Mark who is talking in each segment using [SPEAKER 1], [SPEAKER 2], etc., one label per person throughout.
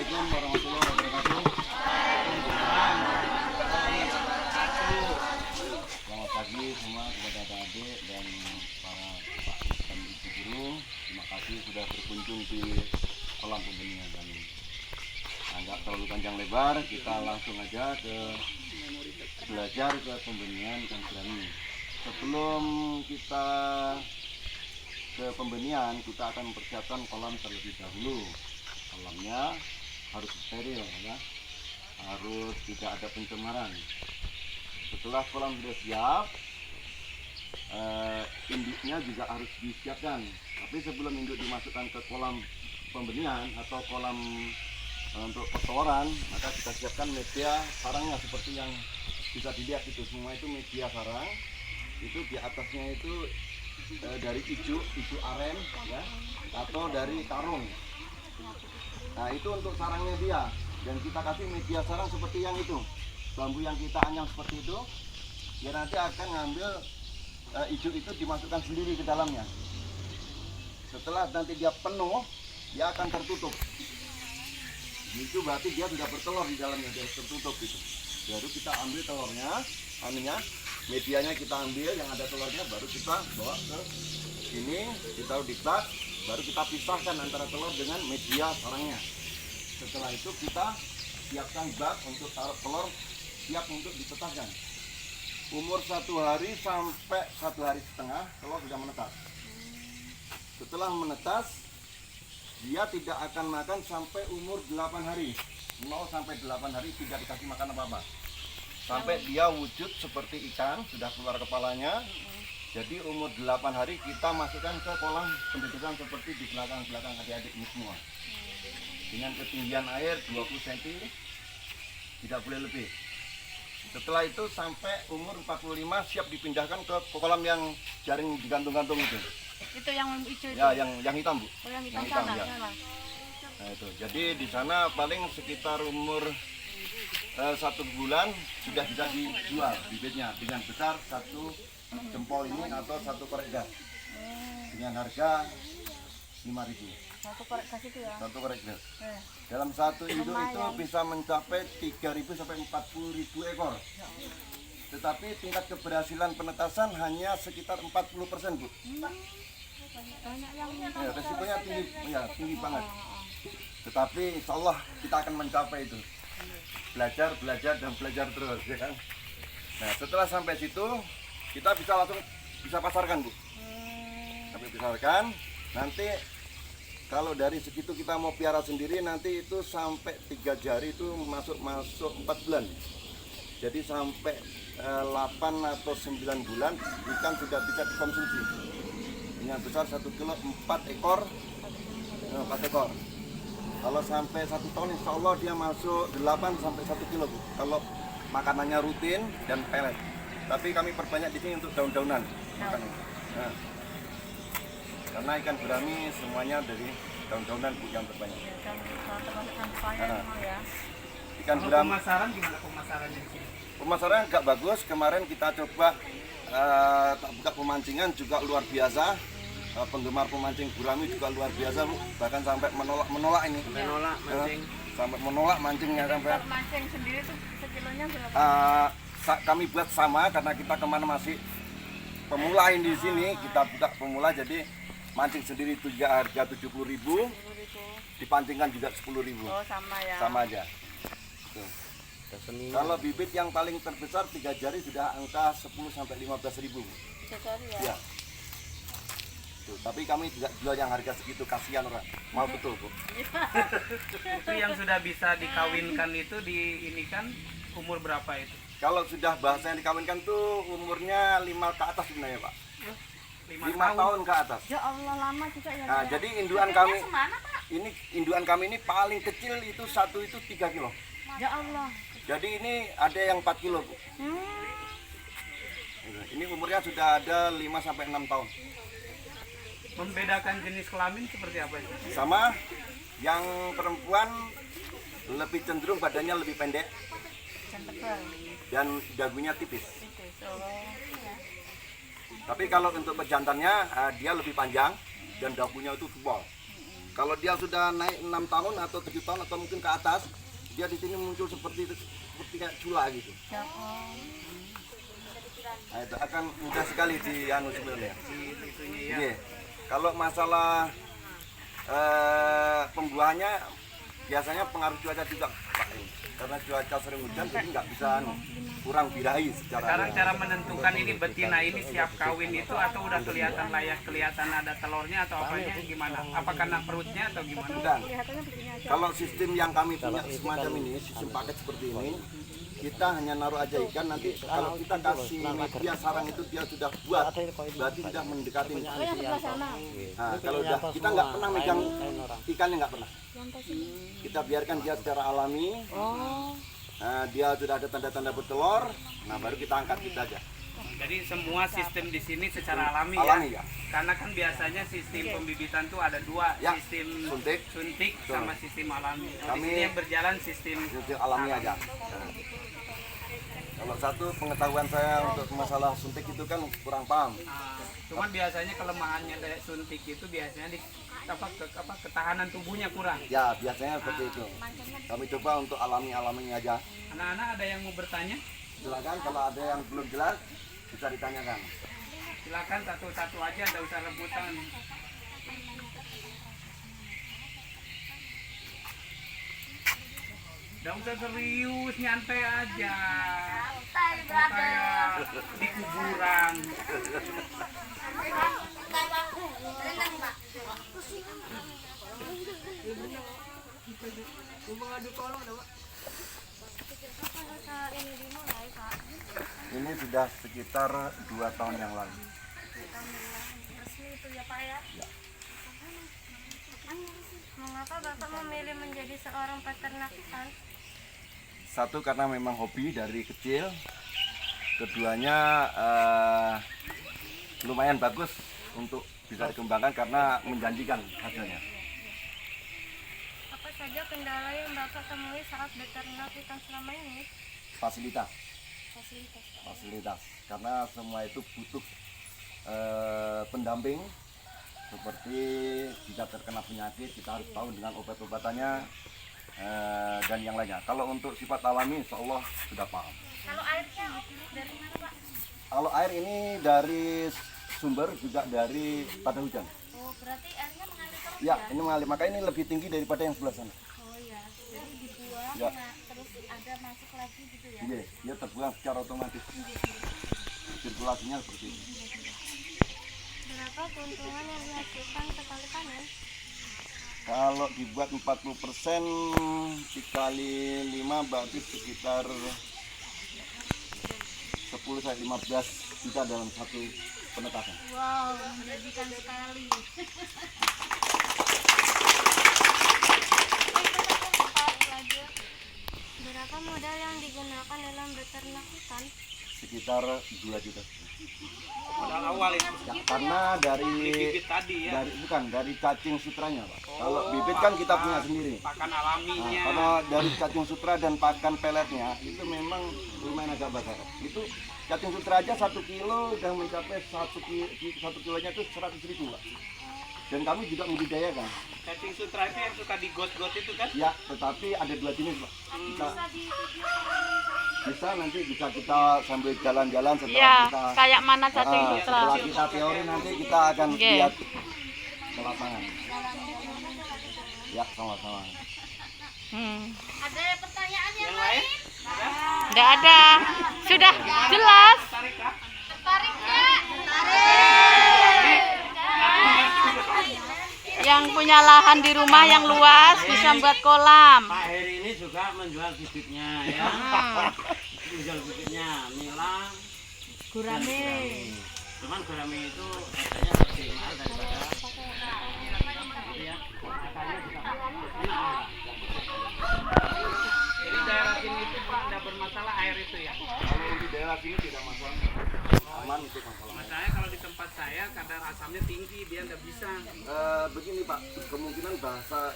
[SPEAKER 1] Assalamualaikum warahmatullahi wabarakatuh. Selamat pagi semua kepada adik-adik dan para pak dan ibu guru. Terima kasih sudah berkunjung di kolam pembenihan kami. Nah, nggak terlalu panjang lebar, kita langsung aja ke belajar ke pembenihan ikan gurami. Sebelum kita ke pembenihan, kita akan mempersiapkan kolam terlebih dahulu. Kolamnya harus steril ya, harus tidak ada pencemaran. Setelah kolam sudah siap, induknya juga harus disiapkan. Tapi sebelum induk dimasukkan ke kolam pembenihan atau kolam untuk kotoran, maka kita siapkan media sarangnya seperti yang bisa dilihat itu. Semua itu media sarang. Itu di atasnya itu dari ijuk aren ya, atau dari karung. Nah itu untuk sarangnya dia, dan kita kasih media sarang seperti yang itu, bambu yang kita anyam seperti itu. Dia nanti akan ngambil ijuk itu dimasukkan sendiri ke dalamnya. Setelah nanti dia penuh, dia akan tertutup. Itu berarti dia sudah bertelur di dalamnya, dia tertutup gitu. Baru kita ambil telurnya, medianya kita ambil yang ada telurnya, baru kita bawa ke sini, ditaruh di bak, baru kita pisahkan antara telur dengan media sarangnya. Setelah itu kita siapkan bak untuk taruh telur, siap untuk dipetahkan. Umur 1 hari sampai 1 hari setengah telur sudah menetas. Setelah menetas, dia tidak akan makan sampai umur 8 hari. 0 sampai 8 hari tidak dikasih makan apa-apa. Sampai dia wujud seperti ikan, sudah keluar kepalanya. Jadi umur 8 hari kita masukkan ke kolam pendidikan seperti di belakang-belakang adik-adik ini semua. Dengan ketinggian air 20 cm, tidak boleh lebih. Setelah itu sampai umur 45 siap dipindahkan ke kolam yang jaring digantung-gantung itu.
[SPEAKER 2] Itu yang hijau itu?
[SPEAKER 1] Ya, yang hitam, Bu.
[SPEAKER 2] Oh, yang hitam sana,
[SPEAKER 1] ya. Nah, itu. Jadi di sana paling sekitar umur 1 bulan sudah bisa dijual bibitnya dengan besar 1 jempol ini atau 1 korek gas dengan harga 5.000.
[SPEAKER 2] 1 korek gas itu ya?
[SPEAKER 1] 1 korek gas. Dalam 1 induk itu bisa mencapai 3.000 sampai 40.000 ekor. Tetapi tingkat keberhasilan penetasan hanya sekitar 40%, Bu.
[SPEAKER 2] Banyak yang
[SPEAKER 1] Ya, resikonya tinggi, ya tinggi banget. Tetapi insya Allah kita akan mencapai itu. Belajar dan belajar terus, ya kan. Nah, setelah sampai situ kita bisa langsung pasarkan, Bu. Tapi pasarkan, nanti kalau dari segitu kita mau piara sendiri, nanti itu sampai 3 jari itu masuk 4 bulan. Jadi sampai 8 atau 9 bulan ikan sudah bisa dikonsumsi. Dengan besar 1 kilo 4 ekor. Kalau sampai 1 tahun insya Allah dia masuk 8 sampai 1 kilo, Bu. Kalau makanannya rutin dan pelet. Tapi kami perbanyak di sini untuk daun-daunan makannya. Nah, karena ikan gurami semuanya dari daun-daunan, Bu, yang terbanyak. Ikan gurami.
[SPEAKER 3] Pemasaran gimana pemasarannya di sini?
[SPEAKER 1] Pemasaran agak bagus. Kemarin kita coba buka pemancingan juga luar biasa. Penggemar pemancing gurami juga luar biasa, Bu. Bahkan sampai menolak ini.
[SPEAKER 3] Menolak mancing.
[SPEAKER 1] Sampai menolak mancingnya sampai.
[SPEAKER 2] Mancing sendiri tuh sekilonya berapa?
[SPEAKER 1] Kami buat sama karena kita kemana masih pemula di sini, kita buka pemula, jadi mancing sendiri itu harga 70.000, dipancingkan juga 10.000.
[SPEAKER 2] Oh, sama ya.
[SPEAKER 1] Sama aja. Tuh. Kalau bibit yang paling terbesar 3 jari sudah angka 10 sampai 15.000.
[SPEAKER 2] 3 jari ya.
[SPEAKER 1] Iya. Tuh, tapi kami juga jual yang harga segitu, kasihan orang. Mau betul, Bu.
[SPEAKER 3] Itu yang sudah bisa dikawinkan itu di ini kan umur berapa itu?
[SPEAKER 1] Kalau sudah bahasa yang dikawinkan tuh umurnya 5 ke atas sebenarnya, Pak. 5
[SPEAKER 3] tahun.
[SPEAKER 1] tahun ke atas.
[SPEAKER 2] Ya Allah, lama juga ya.
[SPEAKER 1] Nah,
[SPEAKER 2] ya.
[SPEAKER 1] jadi induan kami
[SPEAKER 2] Semana, Pak?
[SPEAKER 1] ini induan kami ini paling kecil itu satu itu 3 kilo.
[SPEAKER 2] Ya Allah.
[SPEAKER 1] Jadi ini ada yang 4 kilo, Bu. Ini umurnya sudah ada 5 sampai 6 tahun.
[SPEAKER 3] Membedakan jenis kelamin seperti apa itu?
[SPEAKER 1] Sama yang perempuan lebih cenderung badannya lebih pendek dan dagunya tipis. Tapi kalau untuk pejantannya dia lebih panjang dan dagunya itu tebal. Kalau dia sudah naik 6 tahun atau 7 tahun atau mungkin ke atas, dia di sini muncul seperti kayak cula gitu. Nah, itu akan mudah sekali di anu sebenarnya. Iya. Kalau masalah pembuahannya biasanya pengaruh cuaca juga, Pak. Karena cuaca sering hujan jadi nggak bisa kurang birahi secara.
[SPEAKER 3] Sekarang cara menentukan ini betina ini siap kawin itu atau udah kelihatan layak, kelihatan ada telurnya atau apanya gimana? Apa karena perutnya atau gimana?
[SPEAKER 1] Bukan. Kalau sistem yang kami punya semacam ini, sistem paket seperti ini, kita hanya naruh aja ikan. Nanti kalau kita kasih media sarang itu dia sudah buat, berarti sudah mendekati. Nah, kalau udah kita nggak pernah megang ikannya, nggak pernah. Kita biarkan dia secara alami. Nah, dia sudah ada tanda-tanda bertelur. Nah, baru kita angkat kita aja.
[SPEAKER 3] Jadi semua sistem di sini secara alami,
[SPEAKER 1] Alami,
[SPEAKER 3] ya?
[SPEAKER 1] ya.
[SPEAKER 3] Karena kan biasanya sistem pembibitan tuh ada dua,
[SPEAKER 1] Ya,
[SPEAKER 3] sistem
[SPEAKER 1] suntik.
[SPEAKER 3] sama sistem alami. Kalau di
[SPEAKER 1] Kami
[SPEAKER 3] sini yang berjalan sistem
[SPEAKER 1] alami aja. Nah, kalau satu pengetahuan saya untuk masalah suntik itu kan kurang paham.
[SPEAKER 3] Cuman biasanya kelemahannya dari suntik itu biasanya di ketahanan tubuhnya kurang.
[SPEAKER 1] Ya, biasanya seperti itu. Kami coba untuk alami-alaminya aja.
[SPEAKER 3] Anak-anak ada yang mau bertanya?
[SPEAKER 1] Silakan, kalau ada yang belum jelas bisa ditanyakan.
[SPEAKER 3] Silakan satu-satu aja, nggak usah rebutan. Nggak usah serius, nyantai aja. Kayak di kuburan.
[SPEAKER 1] Ini sudah sekitar 2 tahun yang lalu.
[SPEAKER 2] Resmi itu ya Pak ya?
[SPEAKER 1] Ya.
[SPEAKER 2] Mengapa Bapak memilih menjadi seorang peternak ikan?
[SPEAKER 1] Satu, karena memang hobi dari kecil. Keduanya lumayan bagus untuk bisa dikembangkan karena menjanjikan hasilnya.
[SPEAKER 2] Apa saja kendala yang Bapak temui saat beternak ikan selama ini?
[SPEAKER 1] Fasilitas.
[SPEAKER 2] Fasilitas.
[SPEAKER 1] Karena semua itu butuh pendamping. Seperti jika terkena penyakit kita harus tahu dengan obat-obatannya dan yang lainnya. Kalau untuk sifat alami insya Allah sudah paham.
[SPEAKER 2] Kalau airnya dari mana Pak?
[SPEAKER 1] Kalau air ini dari sumber juga dari pada hujan.
[SPEAKER 2] Oh berarti airnya mengalir terus
[SPEAKER 1] Ya, ini mengalir. Maka ini lebih tinggi daripada yang sebelah sana.
[SPEAKER 2] Oh iya, jadi dibuang
[SPEAKER 1] Ya.
[SPEAKER 2] terus ada masuk lagi gitu ya?
[SPEAKER 1] Iya, dia terbuang secara otomatis. Sirkulasinya seperti ini.
[SPEAKER 2] Berapa keuntungan yang dihasilkan sekali panen?
[SPEAKER 1] Kalau dibuat 40% dikali 5 berarti sekitar 10-15 juta dalam satu penetasan.
[SPEAKER 2] Wow, menjanjikan sekali. Berapa modal yang digunakan dalam beternak ikan?
[SPEAKER 1] Sekitar 2 juta.
[SPEAKER 3] Modal awal itu.
[SPEAKER 1] Ya, karena dari
[SPEAKER 3] Bibit tadi ya.
[SPEAKER 1] dari cacing sutranya, Pak. Kalau bibit kan kita punya sendiri.
[SPEAKER 3] Pakan
[SPEAKER 1] Nah,
[SPEAKER 3] alaminya.
[SPEAKER 1] karena dari cacing sutra dan pakan peletnya itu memang lumayan agak besar. Itu cacing sutra aja 1 kilo udah mencapai 1 kilonya itu 100.000, Pak. Dan kami juga membudidayakan.
[SPEAKER 3] Cacing sutra itu yang suka digot-got itu kan?
[SPEAKER 1] Ya, tetapi ada 2 jenis, Pak. Kita nanti bisa kita sambil jalan-jalan setelah
[SPEAKER 4] Ya,
[SPEAKER 1] kita
[SPEAKER 4] kayak mana cacing sutra.
[SPEAKER 1] setelah kita teori nanti kita akan
[SPEAKER 4] Oke.
[SPEAKER 1] lihat ke lapangan. Ya, sama-sama.
[SPEAKER 2] Ada pertanyaan yang
[SPEAKER 3] Yang lain?
[SPEAKER 4] Nggak ada. Sudah jelas.
[SPEAKER 3] Tarik kah?
[SPEAKER 2] tertarik nggak? Tertarik.
[SPEAKER 4] Yang punya lahan di rumah yang luas bisa buat kolam.
[SPEAKER 5] Pak Heri ini juga menjual bibitnya ya. Menjual bibitnya nila,
[SPEAKER 4] Gurame.
[SPEAKER 5] cuman gurame itu harganya lebih mahal daripada gitu ya. Harganya juga enak.
[SPEAKER 3] Jadi daerah sini itu Pak ada bermasalah air itu ya.
[SPEAKER 1] Kalau di daerah sini tidak masalah. Aman untuk masalah.
[SPEAKER 3] Masalahnya kalau di tempat saya kadar asamnya tinggi, dia nggak bisa.
[SPEAKER 1] Begini, Pak, kemungkinan bahasa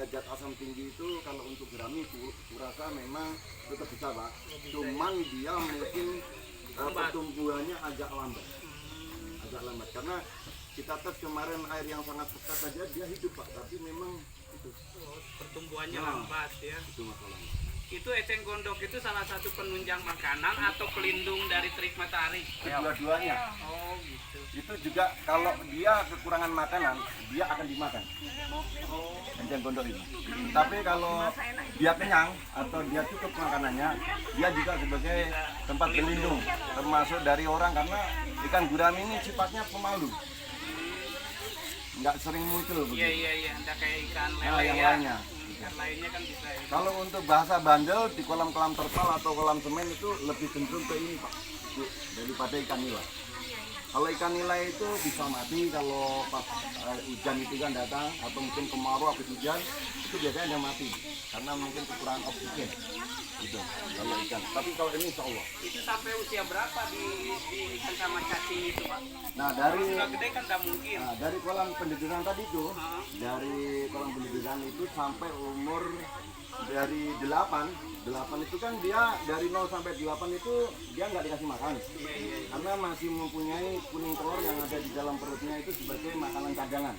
[SPEAKER 1] zat asam tinggi itu kalau untuk gurami kurasa memang tetap bisa, Pak. Cuman dia mungkin pertumbuhannya agak lambat. Agak lambat karena kita tes kemarin air yang sangat pekat saja dia hidup Pak, tapi memang itu
[SPEAKER 3] Pertumbuhannya
[SPEAKER 1] Nah.
[SPEAKER 3] lambat ya.
[SPEAKER 1] itu masalahnya.
[SPEAKER 3] Itu eceng gondok itu salah satu penunjang makanan atau pelindung dari terik matahari?
[SPEAKER 1] Kedua-duanya.
[SPEAKER 3] Oh gitu.
[SPEAKER 1] Itu juga kalau dia kekurangan makanan, dia akan dimakan. Eceng gondok itu. Tapi kalau dia kenyang atau dia cukup makanannya, dia juga sebagai tempat berlindung, termasuk dari orang karena ikan gurami ini sifatnya pemalu. Nggak sering muncul begitu.
[SPEAKER 3] Iya. Ada kayak ikan
[SPEAKER 1] Nah,
[SPEAKER 3] lele
[SPEAKER 1] yang
[SPEAKER 3] ya.
[SPEAKER 1] lainnya.
[SPEAKER 3] Ikan lainnya kan bisa. Ya.
[SPEAKER 1] Kalau untuk bahasa bandel di kolam-kolam terpal atau kolam semen itu lebih cenderung ke ini Pak, Bu, daripada ikan nila. Kalau ikan nila itu bisa mati kalau pas hujan itu kan datang atau mungkin kemarau habis hujan itu biasanya dia mati karena mungkin kekurangan oksigen. Gitu. Kalau ikan. Tapi kalau ini insya Allah.
[SPEAKER 3] Itu sampai usia berapa di ikan sama cacing itu Pak?
[SPEAKER 1] Nah dari
[SPEAKER 3] Sudah gede kan nggak mungkin.
[SPEAKER 1] dari kolam pendidikan tadi itu, dari kolam pendidikan itu sampai umur dari 8 itu kan dia dari 0 sampai 8 itu dia nggak dikasih makan. Karena masih mempunyai kuning telur yang ada di dalam perutnya itu sebagai makanan cadangan.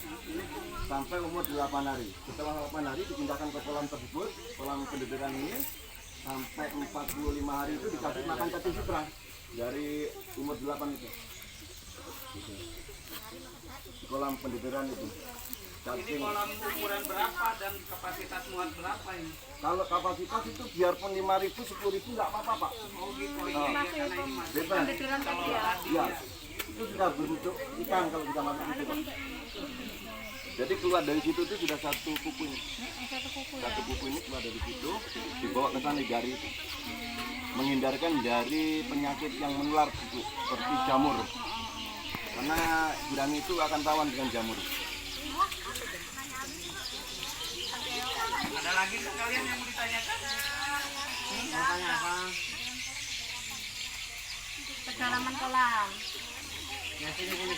[SPEAKER 1] Sampai umur 8 hari. Setelah 8 hari dipindahkan ke kolam tersebut, kolam pendidikan ini sampai 45 hari itu dikasih makan cacing sutra dari umur 8 itu. Gitu. Kolam pendidikan itu.
[SPEAKER 3] Ini
[SPEAKER 1] Cacing.
[SPEAKER 3] kolam ukuran berapa dan kapasitas muat berapa ini?
[SPEAKER 1] Kalau kapasitas itu biarpun 5.000, 10.000 nggak apa-apa Pak.
[SPEAKER 3] Oh gitu, iya karena ini masih
[SPEAKER 1] Bebas.
[SPEAKER 3] kalau tadi
[SPEAKER 1] Ya, itu sudah berbentuk ikan kalau kita masuk itu Pak. Jadi keluar dari situ itu sudah satu kuku ini. Satu kuku ini keluar dari situ, dibawa ke sana dari itu. Menghindarkan dari penyakit yang menular Bu, seperti jamur. Karena gurami itu akan rawan dengan jamur.
[SPEAKER 3] ada lagi ke kalian yang mau ditanyakan?
[SPEAKER 5] Mau tanya apa?
[SPEAKER 2] Kedalaman kolam.
[SPEAKER 5] Ya sini. Ayo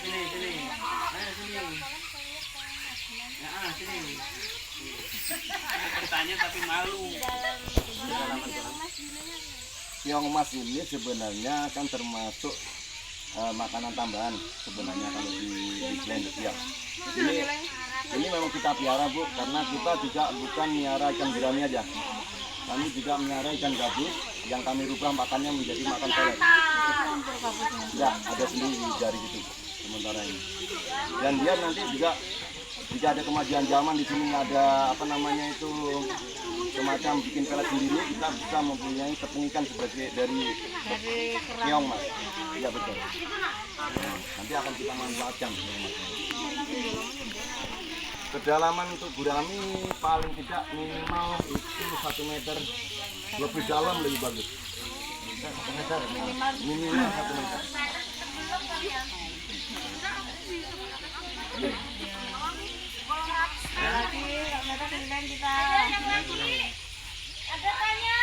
[SPEAKER 5] sini. Ya sini.
[SPEAKER 3] Bertanya tapi malu.
[SPEAKER 1] Keong mas ini sebenarnya kan termasuk makanan tambahan sebenarnya kalau di blender ya. Ini memang kita piara Bu, karena kita juga bukan miara ikan gurami aja. Kami juga miara ikan gabus yang kami rubah makannya menjadi makan pelet. Ya, ada sendiri dari itu sementara ini. Dan dia nanti juga jika ada kemajuan zaman di sini ada apa namanya itu semacam bikin pelet sendiri, kita bisa mempunyai tepung ikan sebagai dari keong mas. Iya betul. Nanti akan kita manfaatkan. Kedalaman untuk gurami paling tidak minimal itu 1 meter, lebih dalam lebih bagus. 1 meter minimal 1 meter.
[SPEAKER 2] Lagi, mereka tinggal kita. Ada tanya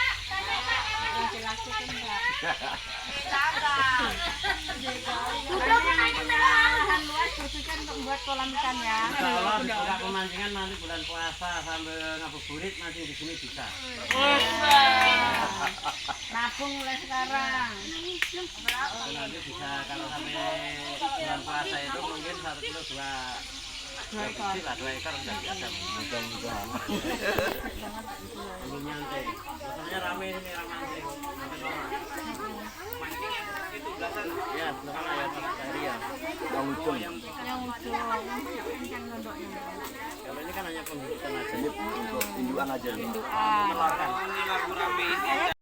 [SPEAKER 2] laki-laki kan enggak. Lahan luas khususnya untuk membuat kolam ikan ya.
[SPEAKER 5] Kalau buka pemancingan nanti bulan puasa sambil ngabuburit masih di sini bisa.
[SPEAKER 2] Nabung mulai sekarang.
[SPEAKER 5] Nanti bisa kalau sampai bulan puasa itu mungkin 1 kilo 2 biji lah, 2 ekor udah biasa.
[SPEAKER 1] Mudah-mudahan.
[SPEAKER 5] Belum nyantai. Biasanya rame ini ramai.
[SPEAKER 3] Mancing itu belasan.
[SPEAKER 5] Ya, sebelah sana ya tadi ya.
[SPEAKER 1] Yang ujung.
[SPEAKER 2] Yang ujung, yang nondoknya.
[SPEAKER 5] Kalau ini kan hanya pembibitan aja.
[SPEAKER 1] Ini untuk induan aja nih.
[SPEAKER 3] Ini lagu rame ini.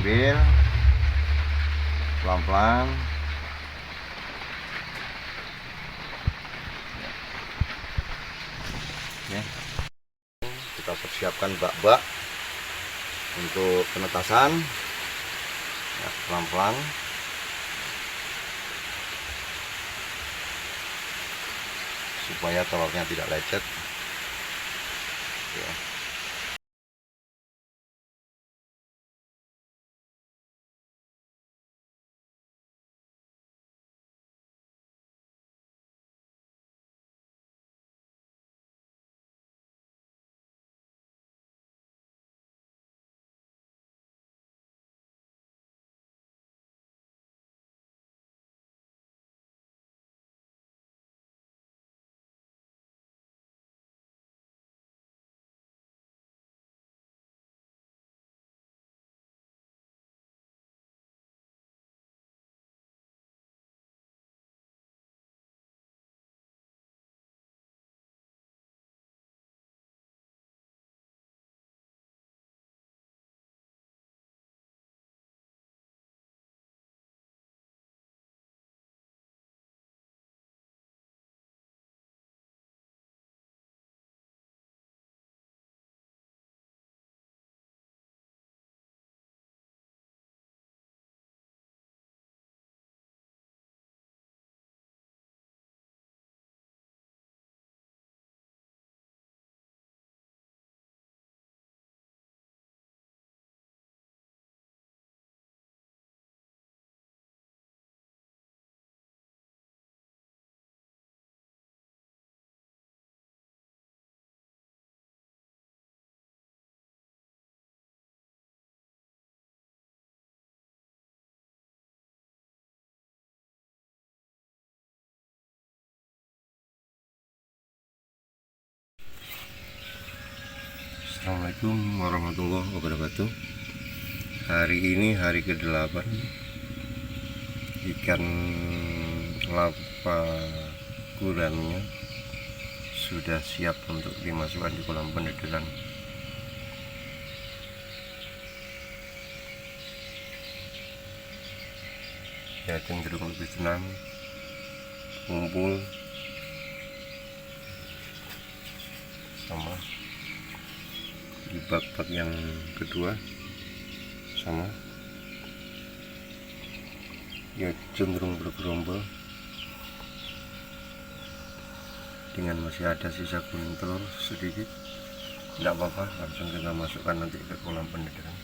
[SPEAKER 1] ambil pelan-pelan. Oke. Kita persiapkan bak-bak untuk penetasan. Ya, pelan-pelan. Supaya telurnya tidak lecet. Ya. Assalamualaikum warahmatullahi wabarakatuh. Hari ini hari ke-8. Ikan lapa gurannya sudah siap untuk dimasukkan di kolam pendederan. Ya, cenderung lebih tenang, kumpul sama di bak-bak yang kedua, sama ya cenderung bergerombol. Dengan masih ada sisa kuning telur sedikit, tidak apa-apa, langsung kita masukkan nanti ke kolam pendederan.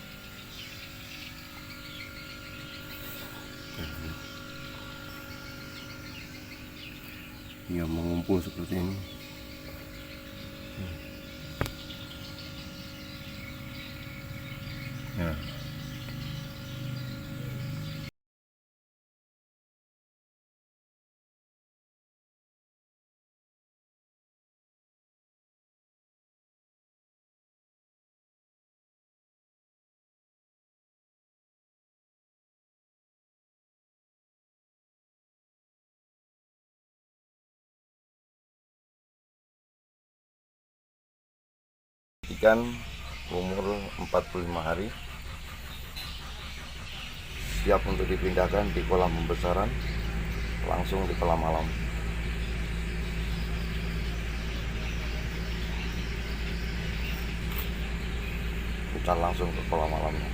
[SPEAKER 1] Ya, mengumpul seperti ini. Ya. Ikan umur 45 hari siap untuk dipindahkan di kolam pembesaran, langsung di kolam alam. Kita langsung ke kolam alamnya.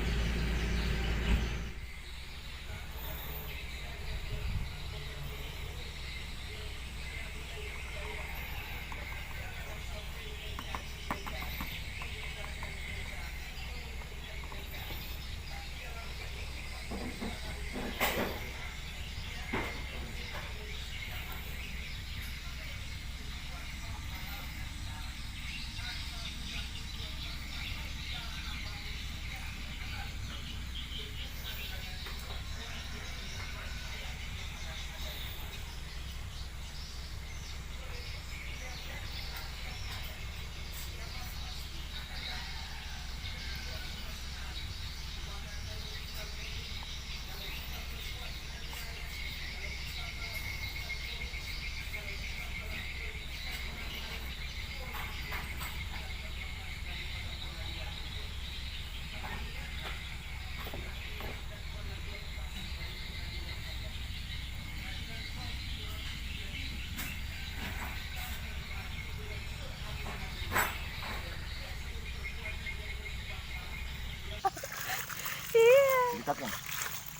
[SPEAKER 1] ikatnya.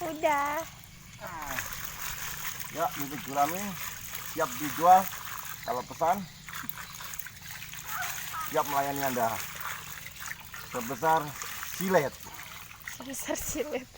[SPEAKER 2] Udah.
[SPEAKER 1] Ya, bibit gurami siap dijual. Kalau pesan, siap melayani Anda. Sebesar silet.
[SPEAKER 2] Sebesar silet.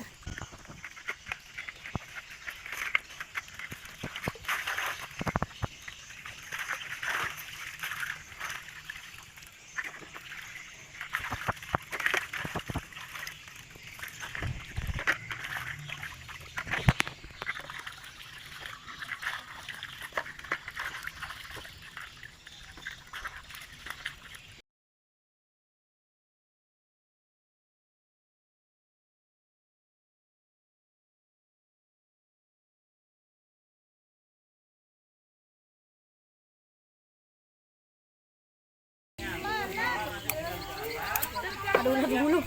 [SPEAKER 2] Aduh, lagi dulu.